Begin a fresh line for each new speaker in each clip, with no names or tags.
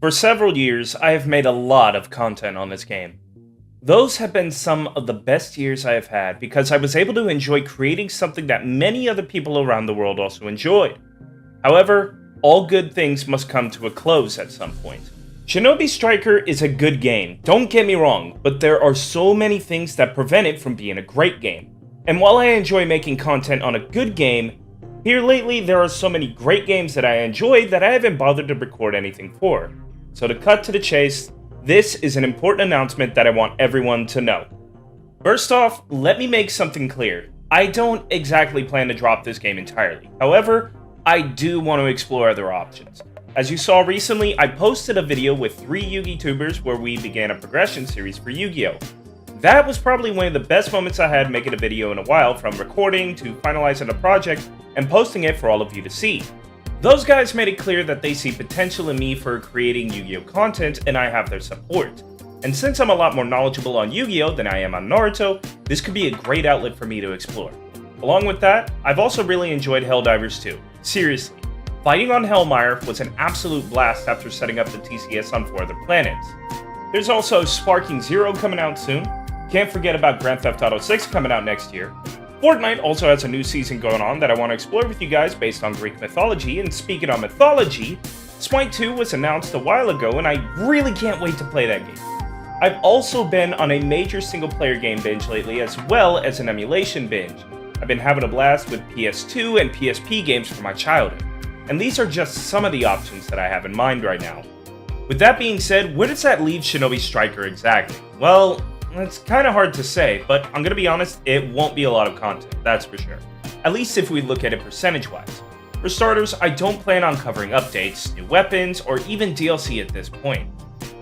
For several years, I have made a lot of content on this game. Those have been some of the best years I have had because I was able to enjoy creating something that many other people around the world also enjoyed. However, all good things must come to a close at some point. Shinobi Striker is a good game, don't get me wrong, but there are so many things that prevent it from being a great game. And while I enjoy making content on a good game, here lately there are so many great games that I enjoy that I haven't bothered to record anything for. So to cut to the chase, this is an important announcement that I want everyone to know. First off, let me make something clear. I don't exactly plan to drop this game entirely. However, I do want to explore other options. As you saw recently, I posted a video with 3 Yu-Gi tubers where we began a progression series for Yu-Gi-Oh! That was probably one of the best moments I had making a video in a while, from recording to finalizing a project and posting it for all of you to see. Those guys made it clear that they see potential in me for creating Yu-Gi-Oh! Content, and I have their support. And since I'm a lot more knowledgeable on Yu-Gi-Oh! Than I am on Naruto, this could be a great outlet for me to explore. Along with that, I've also really enjoyed Helldivers 2. Seriously, fighting on Hellmire was an absolute blast after setting up the TCS on 4 other planets. There's also Sparking Zero coming out soon. Can't forget about Grand Theft Auto 6 coming out next year. Fortnite also has a new season going on that I want to explore with you guys based on Greek mythology, and speaking of mythology, Smite 2 was announced a while ago and I really can't wait to play that game. I've also been on a major single player game binge lately as well as an emulation binge. I've been having a blast with PS2 and PSP games from my childhood, and these are just some of the options that I have in mind right now. With that being said, where does that leave Shinobi Striker exactly? Well, it's kind of hard to say, but I'm gonna be honest, it won't be a lot of content, that's for sure. At least if we look at it percentage-wise. For starters, I don't plan on covering updates, new weapons, or even DLC at this point.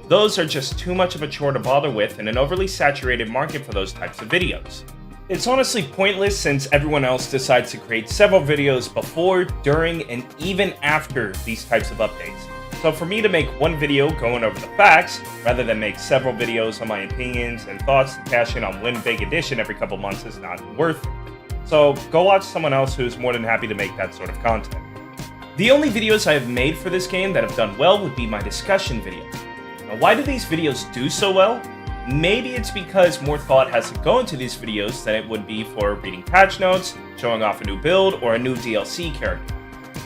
Those are just too much of a chore to bother with in an overly saturated market for those types of videos. It's honestly pointless since everyone else decides to create several videos before, during, and even after these types of updates. So for me to make one video going over the facts, rather than make several videos on my opinions and thoughts to cash in on one big edition every couple months is not worth it. So go watch someone else who's more than happy to make that sort of content. The only videos I have made for this game that have done well would be my discussion videos. Now why do these videos do so well? Maybe it's because more thought has to go into these videos than it would be for reading patch notes, showing off a new build, or a new DLC character.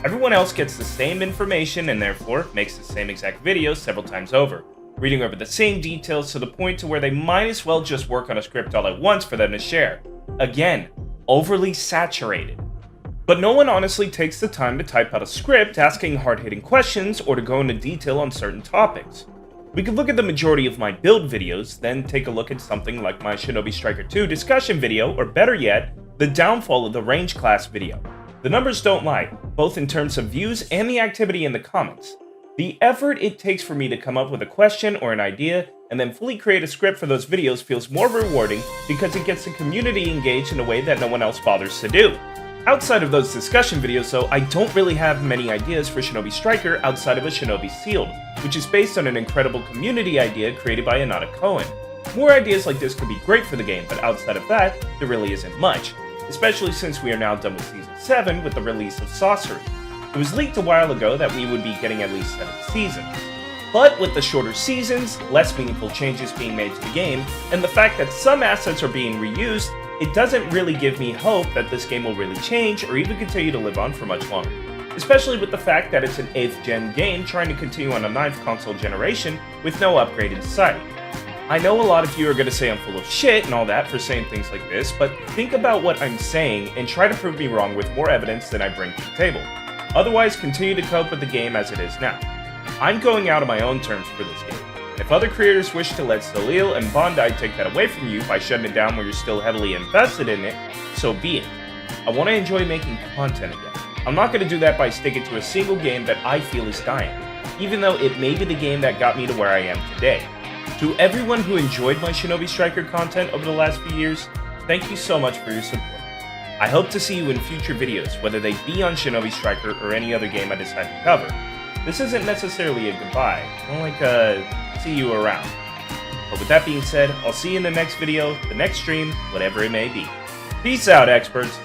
Everyone else gets the same information and therefore makes the same exact video several times over, reading over the same details to the point to where they might as well just work on a script all at once for them to share. Again, overly saturated. But no one honestly takes the time to type out a script asking hard-hitting questions or to go into detail on certain topics. We could look at the majority of my build videos, then take a look at something like my Shinobi Striker 2 discussion video, or better yet, the downfall of the range class video. The numbers don't lie, both in terms of views and the activity in the comments. The effort it takes for me to come up with a question or an idea, and then fully create a script for those videos feels more rewarding because it gets the community engaged in a way that no one else bothers to do. Outside of those discussion videos though, I don't really have many ideas for Shinobi Striker outside of a Shinobi Sealed, which is based on an incredible community idea created by Anata Cohen. More ideas like this could be great for the game, but outside of that, there really isn't much, especially since we are now done with Season 7 with the release of Sorcery. It was leaked a while ago that we would be getting at least 7 seasons. But with the shorter seasons, less meaningful changes being made to the game, and the fact that some assets are being reused, it doesn't really give me hope that this game will really change or even continue to live on for much longer. Especially with the fact that it's an 8th gen game trying to continue on a 9th console generation with no upgrade in sight. I know a lot of you are going to say I'm full of shit and all that for saying things like this, but think about what I'm saying and try to prove me wrong with more evidence than I bring to the table. Otherwise, continue to cope with the game as it is now. I'm going out on my own terms for this game. If other creators wish to let Soleil and Bandai take that away from you by shutting it down when you're still heavily invested in it, so be it. I want to enjoy making content again. I'm not going to do that by sticking to a single game that I feel is dying, even though it may be the game that got me to where I am today. To everyone who enjoyed my Shinobi Striker content over the last few years, thank you so much for your support. I hope to see you in future videos, whether they be on Shinobi Striker or any other game I decide to cover. This isn't necessarily a goodbye, more like a see you around. But with that being said, I'll see you in the next video, the next stream, whatever it may be. Peace out, experts!